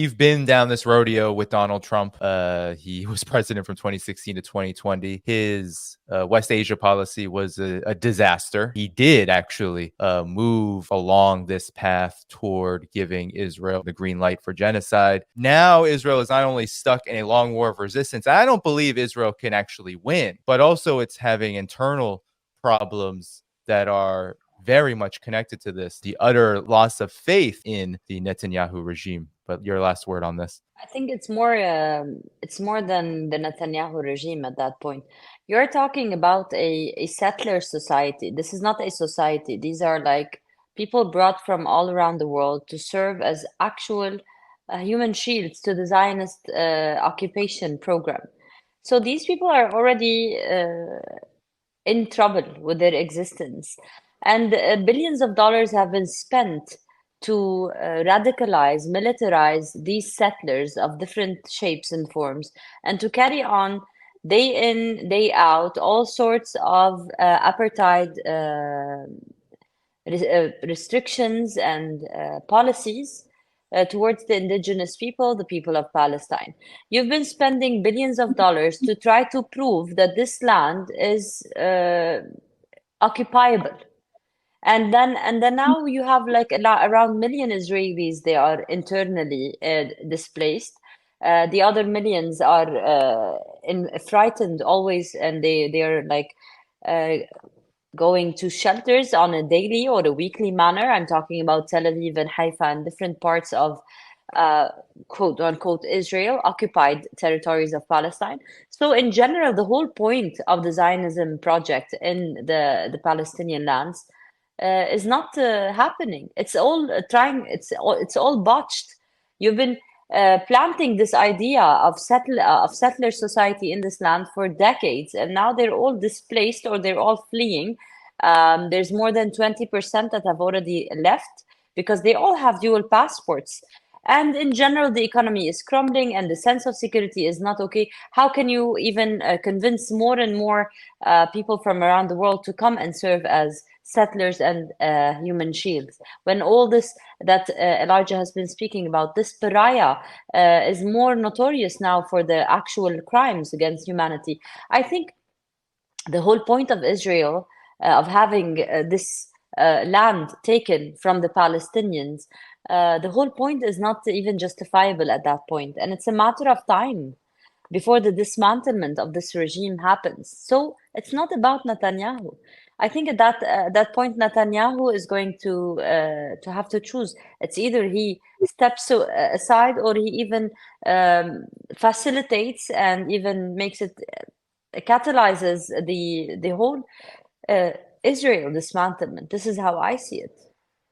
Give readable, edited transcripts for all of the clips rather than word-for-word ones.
You've been down this rodeo with Donald Trump. He was president from 2016 to 2020. His West Asia policy was a disaster. He did actually move along this path toward giving Israel the green light for genocide. Now Israel is not only stuck in a long war of resistance, I don't believe Israel can actually win, but also it's having internal problems that are very much connected to this, the utter loss of faith in the Netanyahu regime. But your last word on this. I think it's more than the Netanyahu regime at that point. You're talking about a settler society. This is not a society. These are like people brought from all around the world to serve as actual human shields to the Zionist occupation program. So these people are already in trouble with their existence. And billions of dollars have been spent to radicalize, militarize these settlers of different shapes and forms, and to carry on day in, day out, all sorts of apartheid restrictions and policies towards the indigenous people, the people of Palestine. You've been spending billions of dollars to try to prove that this land is occupiable. And then now you have like around million Israelis. They are internally displaced. The other millions are frightened always, and they are like going to shelters on a daily or a weekly manner. I'm talking about Tel Aviv and Haifa and different parts of quote unquote Israel, occupied territories of Palestine. So in general, the whole point of the Zionism project in the Palestinian lands is not happening. It's all it's all botched. You've been planting this idea of settler society in this land for decades, and now they're all displaced or they're all fleeing. There's more than 20% that have already left because they all have dual passports. And in general, the economy is crumbling and the sense of security is not okay. How can you even convince more and more people from around the world to come and serve as settlers and human shields when all this that Elijah has been speaking about, this pariah is more notorious now for the actual crimes against humanity? I think the whole point of Israel, of having this land taken from the Palestinians, the whole point is not even justifiable at that point, and it's a matter of time before the dismantlement of this regime happens. So it's not about Netanyahu. I think at that point, Netanyahu is going to have to choose. It's either he steps aside or he even facilitates and even makes it catalyzes the whole Israel dismantlement. This is how I see it.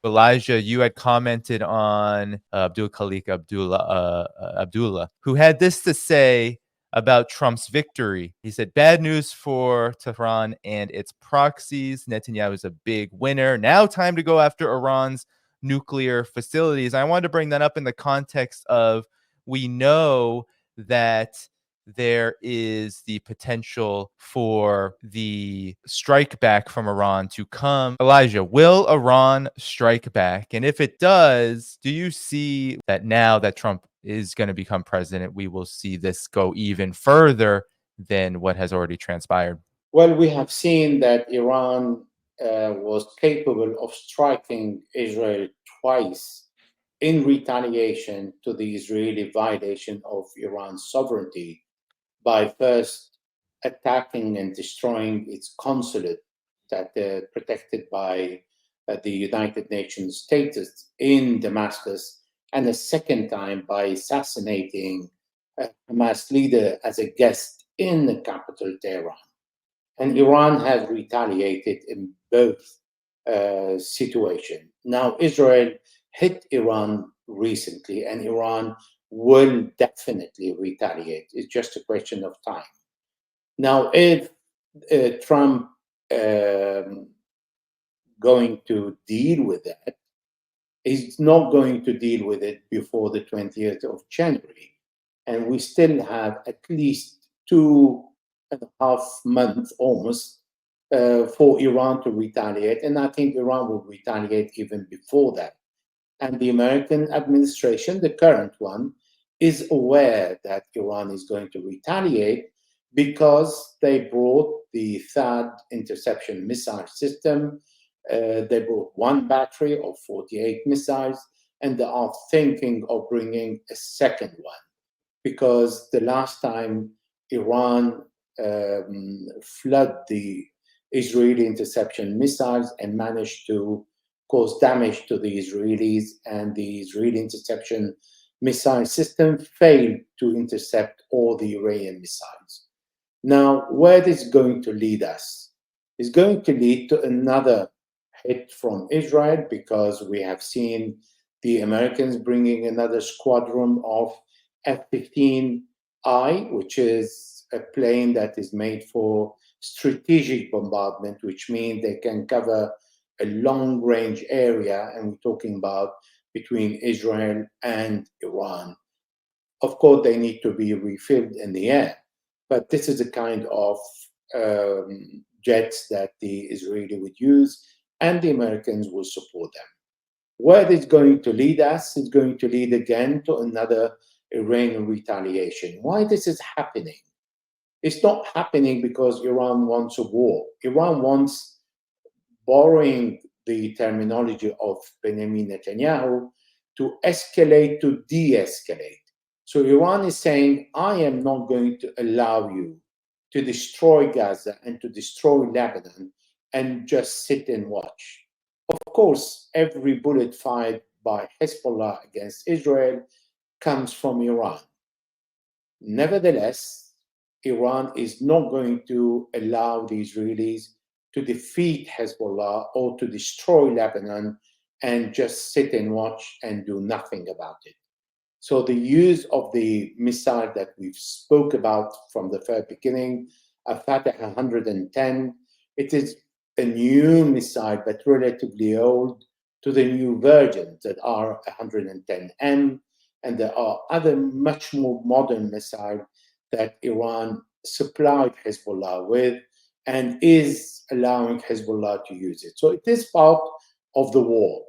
Elijah, you had commented on Abdul Khalik Abdullah, who had this to say about Trump's victory. He said, bad news for Tehran and its proxies. Netanyahu is a big winner. Now time to go after Iran's nuclear facilities. I wanted to bring that up in the context of, we know that there is the potential for the strike back from Iran to come. Elijah, will Iran strike back? And if it does, do you see that now that Trump is going to become president, we will see this go even further than what has already transpired? Well, we have seen that Iran was capable of striking Israel twice in retaliation to the Israeli violation of Iran's sovereignty, by first attacking and destroying its consulate that protected by the United Nations status in Damascus, and a second time by assassinating a Hamas leader as a guest in the capital, Tehran. And Iran has retaliated in both situations. Now, Israel hit Iran recently, and Iran will definitely retaliate. It's just a question of time. Now, if Trump going to deal with that, he's not going to deal with it before the 20th of January. And we still have at least 2.5 months almost for Iran to retaliate. And I think Iran will retaliate even before that. And the American administration, the current one, is aware that Iran is going to retaliate because they brought the THAAD interception missile system. They brought one battery of 48 missiles, and they are thinking of bringing a second one, because the last time Iran flooded the Israeli interception missiles and managed to cause damage to the Israelis, and the Israeli interception missile system failed to intercept all the Iranian missiles. Now, where this is going to lead us is going to lead to another hit from Israel, because we have seen the Americans bringing another squadron of F-15I, which is a plane that is made for strategic bombardment, which means they can cover a long-range area, and we're talking about between Israel and Iran. Of course, they need to be refilled in the air, but this is the kind of jets that the Israeli would use, and the Americans will support them. Where it's going to lead us is going to lead again to another Iranian retaliation. Why this is happening? It's not happening because Iran wants a war. Iran wants, borrowing the terminology of Benjamin Netanyahu, to escalate to de-escalate. So Iran is saying, I am not going to allow you to destroy Gaza and to destroy Lebanon and just sit and watch. Of course, every bullet fired by Hezbollah against Israel comes from Iran. Nevertheless, Iran is not going to allow the Israelis to defeat Hezbollah or to destroy Lebanon and just sit and watch and do nothing about it. So the use of the missile that we've spoke about from the very beginning, Fatah 110, it is a new missile, but relatively old to the new versions that are 110M, and there are other much more modern missiles that Iran supplied Hezbollah with and is allowing Hezbollah to use it. So it is part of the war.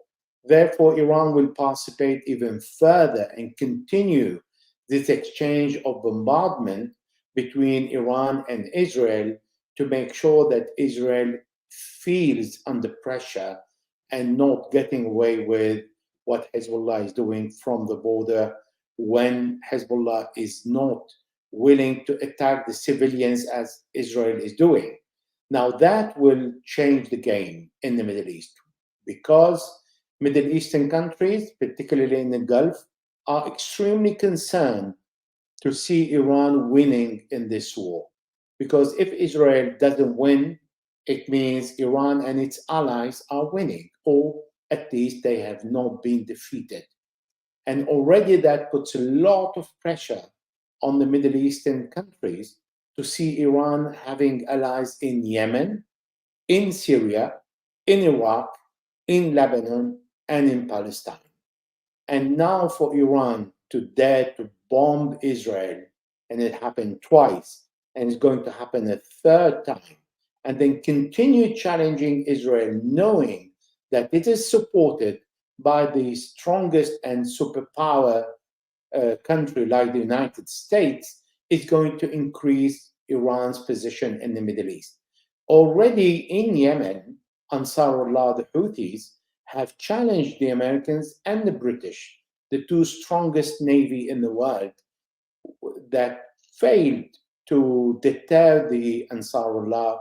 Therefore, Iran will participate even further and continue this exchange of bombardment between Iran and Israel to make sure that Israel feels under pressure and not getting away with what Hezbollah is doing from the border, when Hezbollah is not willing to attack the civilians as Israel is doing. Now that will change the game in the Middle East, because Middle Eastern countries, particularly in the Gulf, are extremely concerned to see Iran winning in this war. Because if Israel doesn't win, it means Iran and its allies are winning, or at least they have not been defeated. And already that puts a lot of pressure on the Middle Eastern countries to see Iran having allies in Yemen, in Syria, in Iraq, in Lebanon, and in Palestine. And now for Iran to dare to bomb Israel, and it happened twice, and it's going to happen a third time, and then continue challenging Israel, knowing that it is supported by the strongest and superpower country like the United States, is going to increase Iran's position in the Middle East. Already in Yemen, Ansarullah, the Houthis, have challenged the Americans and the British, the two strongest navy in the world, that failed to deter the Ansarullah,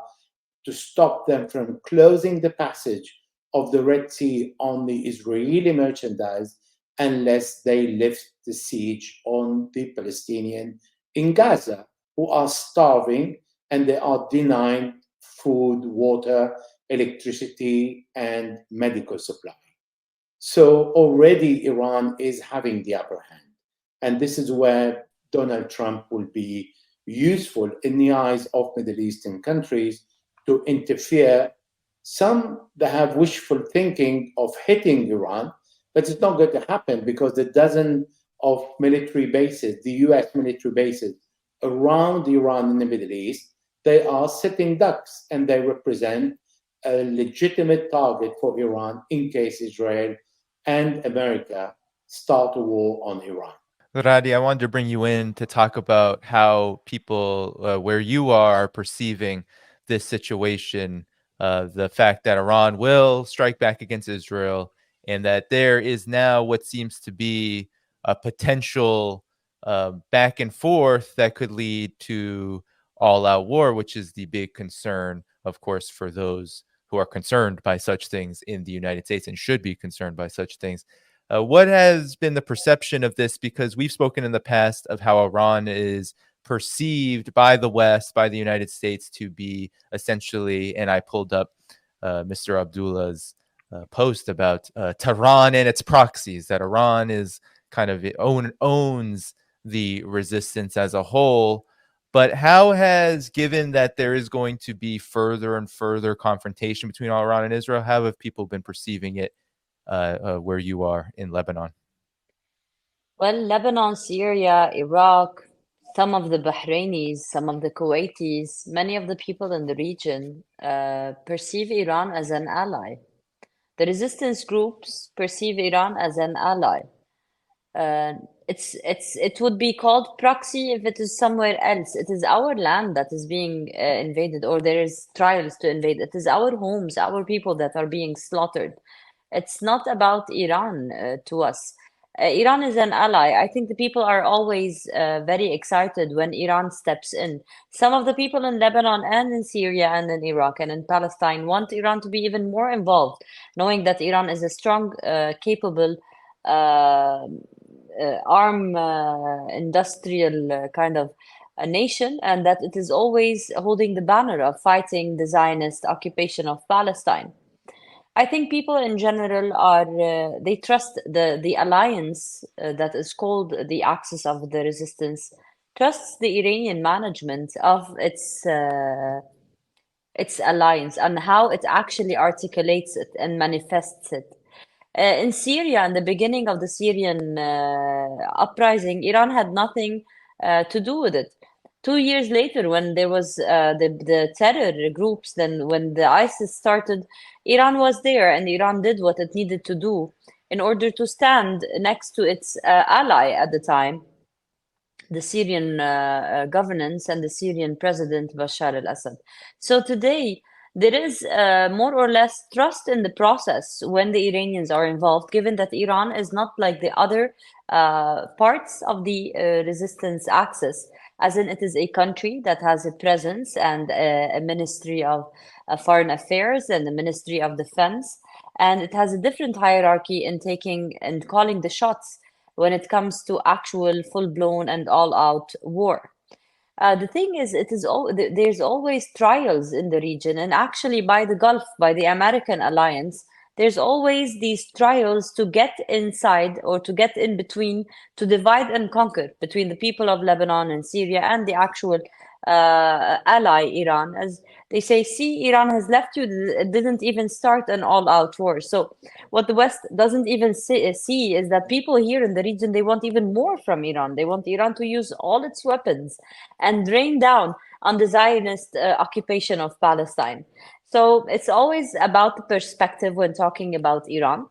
to stop them from closing the passage of the Red Sea on the Israeli merchandise unless they lift the siege on the Palestinian in Gaza, who are starving, and they are denying food, water, electricity, and medical supply. So already Iran is having the upper hand. And this is where Donald Trump will be useful in the eyes of Middle Eastern countries to interfere. Some that have wishful thinking of hitting Iran, but it's not going to happen, because the dozen of military bases, the US military bases around Iran in the Middle East, they are sitting ducks, and they represent a legitimate target for Iran in case Israel and America start a war on Iran. Ghadi, I wanted to bring you in to talk about how people where you are perceiving this situation, the fact that Iran will strike back against Israel, and that there is now what seems to be a potential back and forth that could lead to all-out war, which is the big concern, of course, for those who are concerned by such things in the United States and should be concerned by such things. What has been the perception of this? Because we've spoken in the past of how Iran is perceived by the West, by the United States, to be essentially, and I pulled up Mr. Abdullah's post about Tehran and its proxies, that Iran is kind of owns the resistance as a whole. But how has, given that there is going to be further and further confrontation between Iran and Israel, how have people been perceiving it where you are in Lebanon? Well, Lebanon, Syria, Iraq, some of the Bahrainis, some of the Kuwaitis, many of the people in the region perceive Iran as an ally. The resistance groups perceive Iran as an ally. It would be called proxy if it is somewhere else. It is our land that is being invaded, or there is trials to invade. It is our homes, our people that are being slaughtered. It's not about Iran to us. Iran is an ally. I think the people are always very excited when Iran steps in. Some of the people in Lebanon and in Syria and in Iraq and in Palestine want Iran to be even more involved, knowing that Iran is a strong, capable arm industrial kind of a nation, and that it is always holding the banner of fighting the Zionist occupation of Palestine. I think people in general are they trust the alliance that is called the Axis of the Resistance, trusts the Iranian management of its alliance and how it actually articulates it and manifests it. In Syria, in the beginning of the Syrian uprising, Iran had nothing to do with it. 2 years later, when there was the terror groups, then when the ISIS started, Iran was there, and Iran did what it needed to do in order to stand next to its ally at the time, the Syrian governance and the Syrian president Bashar al-Assad. So today, there is more or less trust in the process when the Iranians are involved, given that Iran is not like the other parts of the resistance axis, as in it is a country that has a presence and a Ministry of Foreign Affairs and a Ministry of Defense, and it has a different hierarchy in taking and calling the shots when it comes to actual full-blown and all-out war. The thing is, there's always trials in the region, and actually by the Gulf, by the American alliance, there's always these trials to get inside or to get in between, to divide and conquer between the people of Lebanon and Syria and the actual ally Iran. As they say, see, Iran has left you, it didn't even start an all-out war. So what the West doesn't even see is that people here in the region, they want even more from Iran. They want Iran to use all its weapons and rain down on the Zionist occupation of Palestine. So it's always about the perspective when talking about Iran.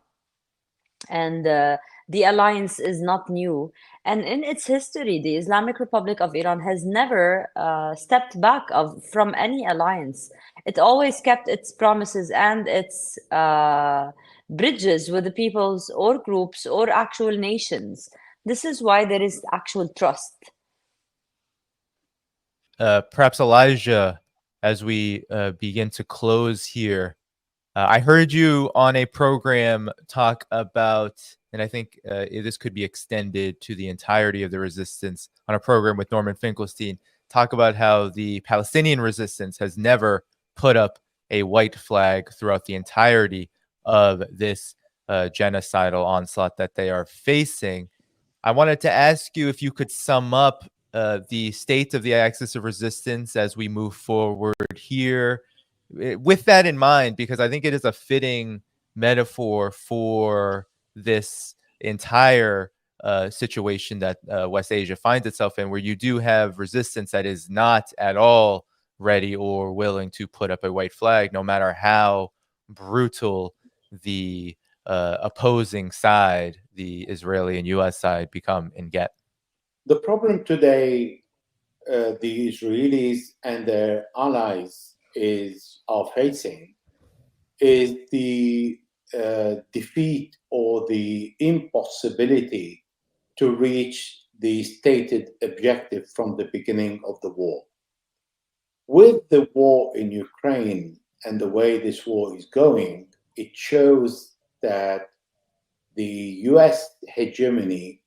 And the alliance is not new. And in its history, the Islamic Republic of Iran has never stepped back from any alliance. It always kept its promises and its bridges with the peoples or groups or actual nations. This is why there is actual trust. Perhaps Elijah, as we begin to close here, I heard you on a program talk about, and I think this could be extended to the entirety of the resistance, on a program with Norman Finkelstein, talk about how the Palestinian resistance has never put up a white flag throughout the entirety of this genocidal onslaught that they are facing. I wanted to ask you if you could sum up the state of the axis of resistance as we move forward here, with that in mind, because I think it is a fitting metaphor for this entire situation that West Asia finds itself in, where you do have resistance that is not at all ready or willing to put up a white flag, no matter how brutal the opposing side, the Israeli and U.S. side, become and get? The problem today, the Israelis and their allies are facing is the defeat or the impossibility to reach the stated objective from the beginning of the war. With the war in Ukraine and the way this war is going, it shows that the US hegemony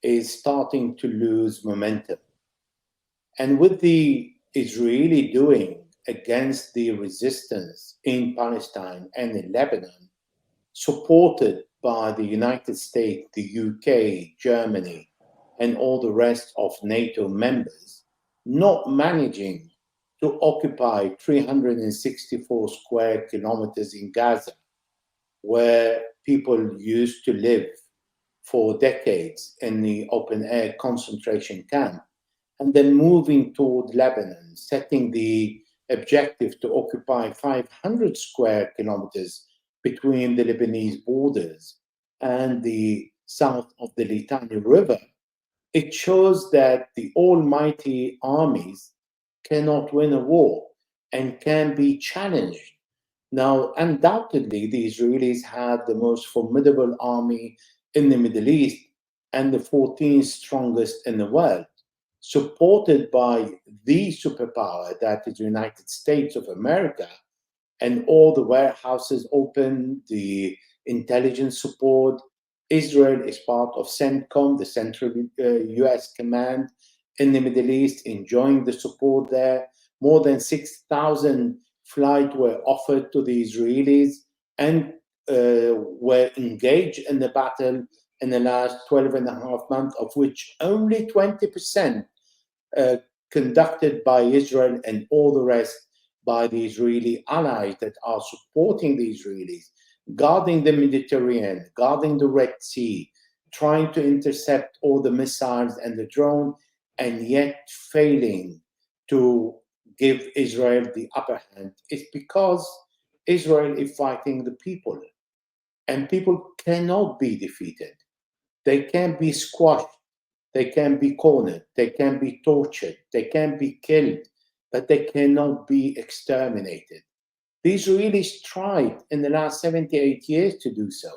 is starting to lose momentum. And with the Israeli doing against the resistance in Palestine and in Lebanon, supported by the United States, the UK, Germany, and all the rest of NATO members, not managing to occupy 364 square kilometers in Gaza, where people used to live for decades in the open-air concentration camp, and then moving toward Lebanon, setting the objective to occupy 500 square kilometers between the Lebanese borders and the south of the Litani River, it shows that the almighty armies cannot win a war and can be challenged. Now, undoubtedly, the Israelis have the most formidable army in the Middle East and the 14th strongest in the world, supported by the superpower that is the United States of America, and all the warehouses open, the intelligence support. Israel is part of CENTCOM, the Central US Command in the Middle East, enjoying the support there. More than 6,000 flights were offered to the Israelis and were engaged in the battle in the last 12 and a half months, of which only 20% conducted by Israel and all the rest by the Israeli allies that are supporting the Israelis, guarding the Mediterranean, guarding the Red Sea, trying to intercept all the missiles and the drone, and yet failing to give Israel the upper hand. It's because Israel is fighting the people, and people cannot be defeated. They can be squashed, they can be cornered, they can be tortured, they can be killed, but they cannot be exterminated. The Israelis tried in the last 78 years to do so,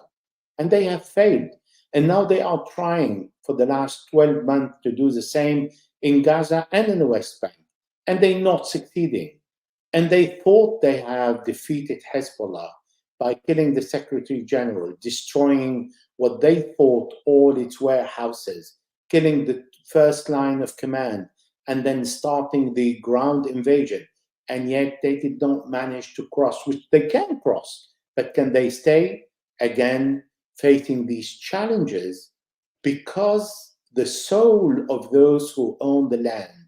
and they have failed. And now they are trying for the last 12 months to do the same in Gaza and in the West Bank, and they're not succeeding. And they thought they have defeated Hezbollah by killing the Secretary General, destroying what they thought all its warehouses, killing the first line of command, and then starting the ground invasion. And yet they did not manage to cross, which they can cross, but can they stay again facing these challenges? Because the soul of those who own the land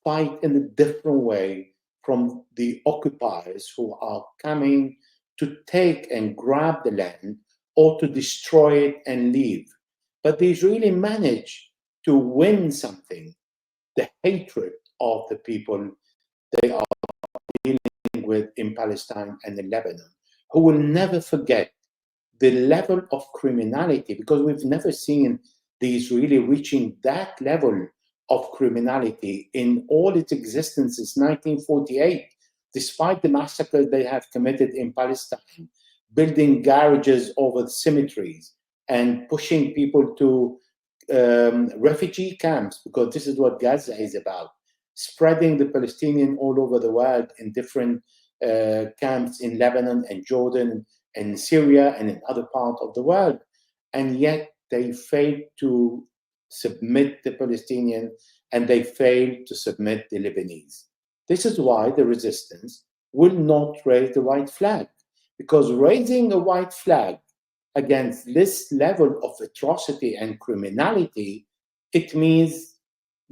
fight in a different way from the occupiers who are coming to take and grab the land or to destroy it and leave. But the Israelis manage to win something, the hatred of the people they are dealing with in Palestine and in Lebanon, who will never forget the level of criminality, because we've never seen the Israeli reaching that level of criminality in all its existence since 1948, despite the massacres they have committed in Palestine, building garages over the cemeteries and pushing people to refugee camps, because this is what Gaza is about, spreading the Palestinian all over the world in different camps in Lebanon and Jordan and Syria and in other parts of the world. And yet they failed to submit the Palestinians, and they failed to submit the Lebanese. This is why the resistance will not raise the white flag, because raising a white flag against this level of atrocity and criminality, it means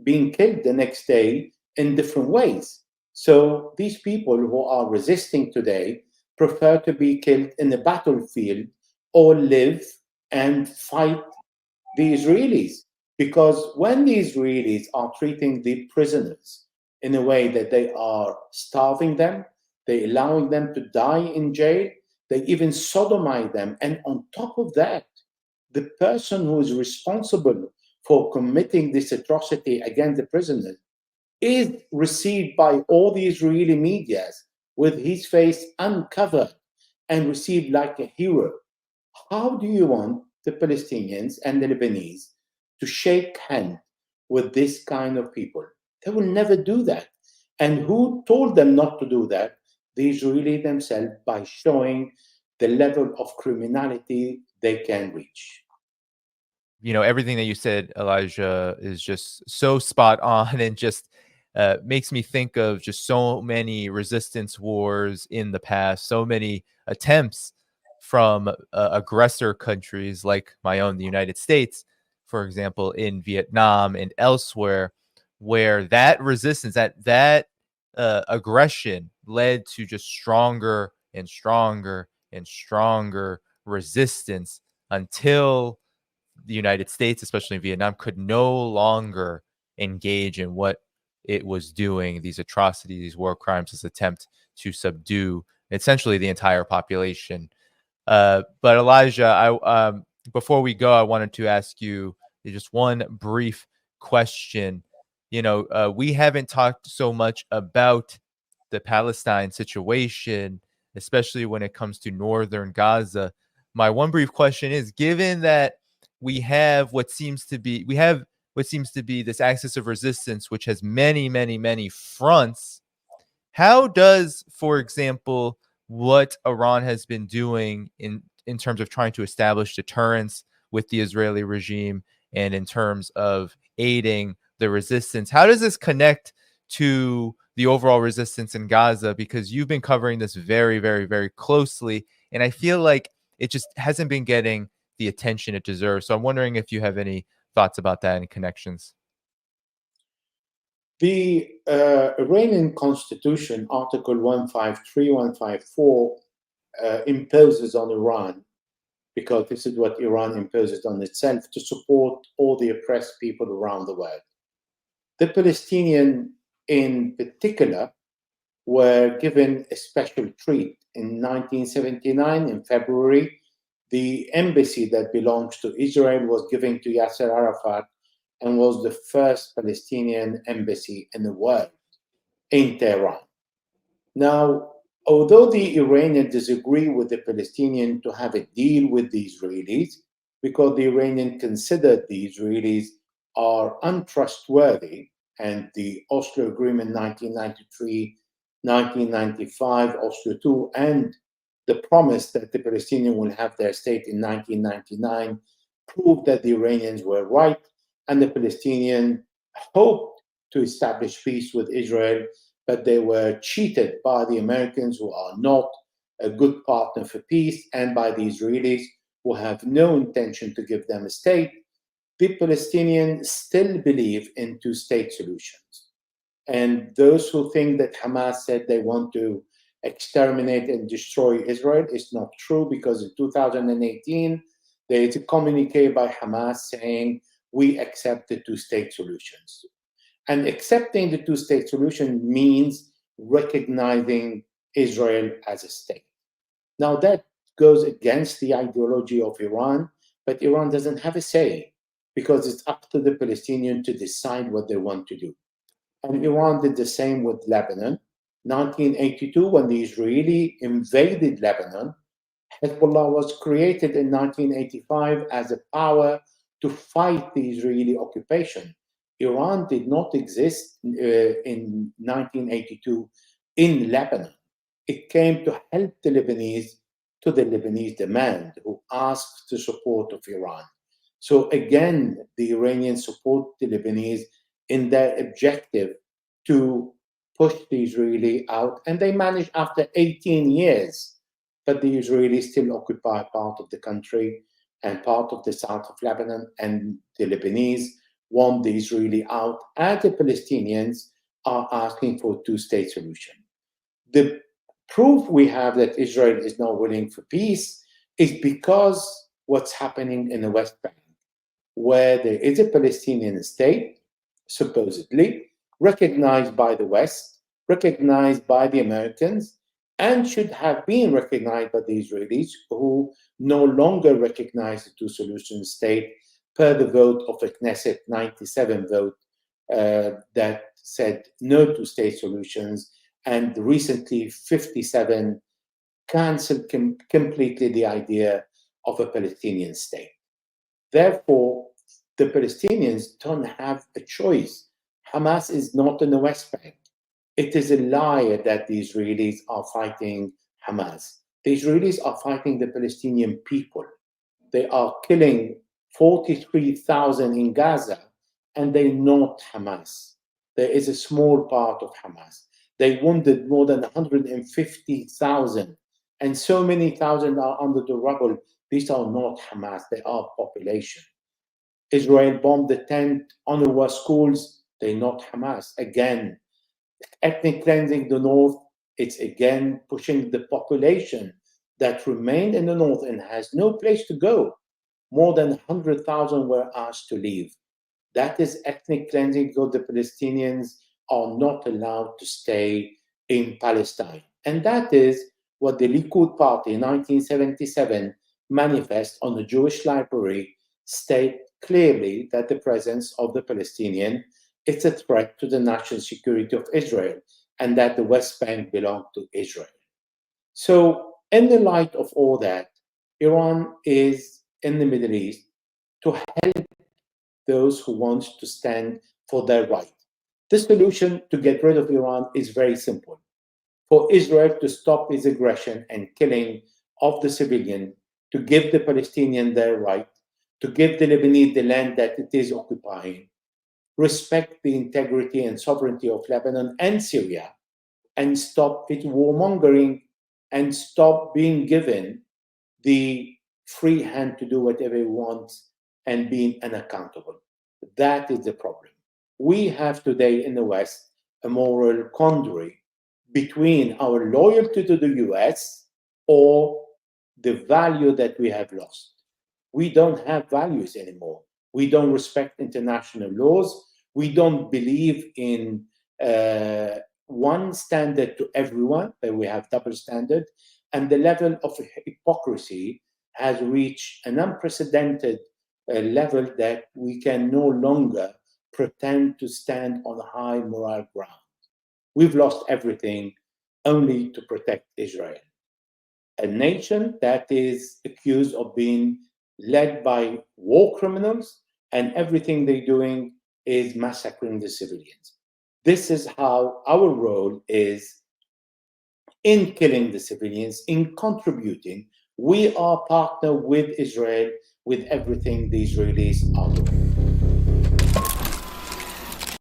being killed the next day in different ways. So these people who are resisting today prefer to be killed in the battlefield or live and fight the Israelis. Because when the Israelis are treating the prisoners in a way that they are starving them, they're allowing them to die in jail, They even sodomize them. And on top of that, the person who is responsible for committing this atrocity against the prisoners is received by all the Israeli medias with his face uncovered and received like a hero. How do you want the Palestinians and the Lebanese to shake hands with this kind of people? They will never do that. And who told them not to do that? The Israelis themselves, by showing the level of criminality they can reach. You know, everything that you said, Elijah, is just so spot on, and just makes me think of just so many resistance wars in the past, so many attempts from aggressor countries like my own, the United States, for example, in Vietnam and elsewhere, where that resistance, that aggression led to just stronger and stronger and stronger resistance until the United States, especially in Vietnam, could no longer engage in what it was doing, these atrocities, these war crimes, this attempt to subdue essentially the entire population. But Elijah, before we go, I wanted to ask you just one brief question. You know, we haven't talked so much about the Palestine situation, especially when it comes to northern Gaza. My one brief question is, given that we have what seems to be this axis of resistance, which has many, many, many fronts, how does, for example, what Iran has been doing in terms of trying to establish deterrence with the Israeli regime and in terms of aiding the resistance, how does this connect to the overall resistance in Gaza? Because you've been covering this very, very, very closely, and I feel like it just hasn't been getting the attention it deserves. So I'm wondering if you have any thoughts about that and connections. The Iranian constitution, Article 153, 154, imposes on Iran, because this is what Iran imposes on itself, to support all the oppressed people around the world. The Palestinians, in particular, were given a special treat. In 1979, in February, the embassy that belongs to Israel was given to Yasser Arafat and was the first Palestinian embassy in the world in Tehran. Now, although the Iranians disagree with the Palestinians to have a deal with the Israelis, because the Iranians consider the Israelis are untrustworthy, and the Oslo Agreement 1993, 1995, Oslo II, and the promise that the Palestinians will have their state in 1999 proved that the Iranians were right, and the Palestinians hoped to establish peace with Israel, but they were cheated by the Americans, who are not a good partner for peace, and by the Israelis, who have no intention to give them a state. The Palestinians still believe in two-state solutions. And those who think that Hamas said they want to exterminate and destroy Israel is not true, because in 2018, there is a communique by Hamas saying, we accept the two-state solutions. And accepting the two-state solution means recognizing Israel as a state. Now, that goes against the ideology of Iran, but Iran doesn't have a say, because it's up to the Palestinians to decide what they want to do. And Iran did the same with Lebanon. 1982, when the Israeli invaded Lebanon, Hezbollah was created in 1985 as a power to fight the Israeli occupation. Iran did not exist in 1982 in Lebanon. It came to help the Lebanese to the Lebanese demand, who asked the support of Iran. So again, the Iranians support the Lebanese in their objective to push the Israeli out, and they managed after 18 years, but the Israelis still occupy part of the country and part of the south of Lebanon, and the Lebanese want the Israeli out, and the Palestinians are asking for a two-state solution. The proof we have that Israel is not willing for peace is because what's happening in the West Bank, where there is a Palestinian state, supposedly, recognized by the West, recognized by the Americans, and should have been recognized by the Israelis, who no longer recognize the two-solution state per the vote of a Knesset 97 vote that said no to state solutions, and recently 57 cancelled completely the idea of a Palestinian state. Therefore, the Palestinians don't have a choice. Hamas is not in the West Bank. It is a lie that the Israelis are fighting Hamas. The Israelis are fighting the Palestinian people. They are killing 43,000 in Gaza, and they're not Hamas. There is a small part of Hamas. They wounded more than 150,000, and so many thousand are under the rubble. These are not Hamas, they are population. Israel bombed the 10 UNRWA schools, they're not Hamas. Again, ethnic cleansing the north, it's again pushing the population that remained in the north and has no place to go. More than 100,000 were asked to leave. That is ethnic cleansing because the Palestinians are not allowed to stay in Palestine. And that is what the Likud party in 1977 manifest on the Jewish library state clearly that the presence of the Palestinian is a threat to the national security of Israel and that the West Bank belongs to Israel. So in the light of all that, Iran is in the Middle East to help those who want to stand for their right. The solution to get rid of Iran is very simple. For Israel to stop its aggression and killing of the civilian, to give the Palestinians their right, to give the Lebanese the land that it is occupying, respect the integrity and sovereignty of Lebanon and Syria, and stop its warmongering and stop being given the free hand to do whatever it wants and being unaccountable. That is the problem. We have today in the West a moral quandary between our loyalty to the US or the value that we have lost. We don't have values anymore. We don't respect international laws. We don't believe in one standard to everyone, but we have double standard. And the level of hypocrisy has reached an unprecedented level that we can no longer pretend to stand on high moral ground. We've lost everything only to protect Israel, a nation that is accused of being led by war criminals, and everything they're doing is massacring the civilians. This is how our role is in killing the civilians, in contributing. We are partner with Israel with everything the Israelis are doing.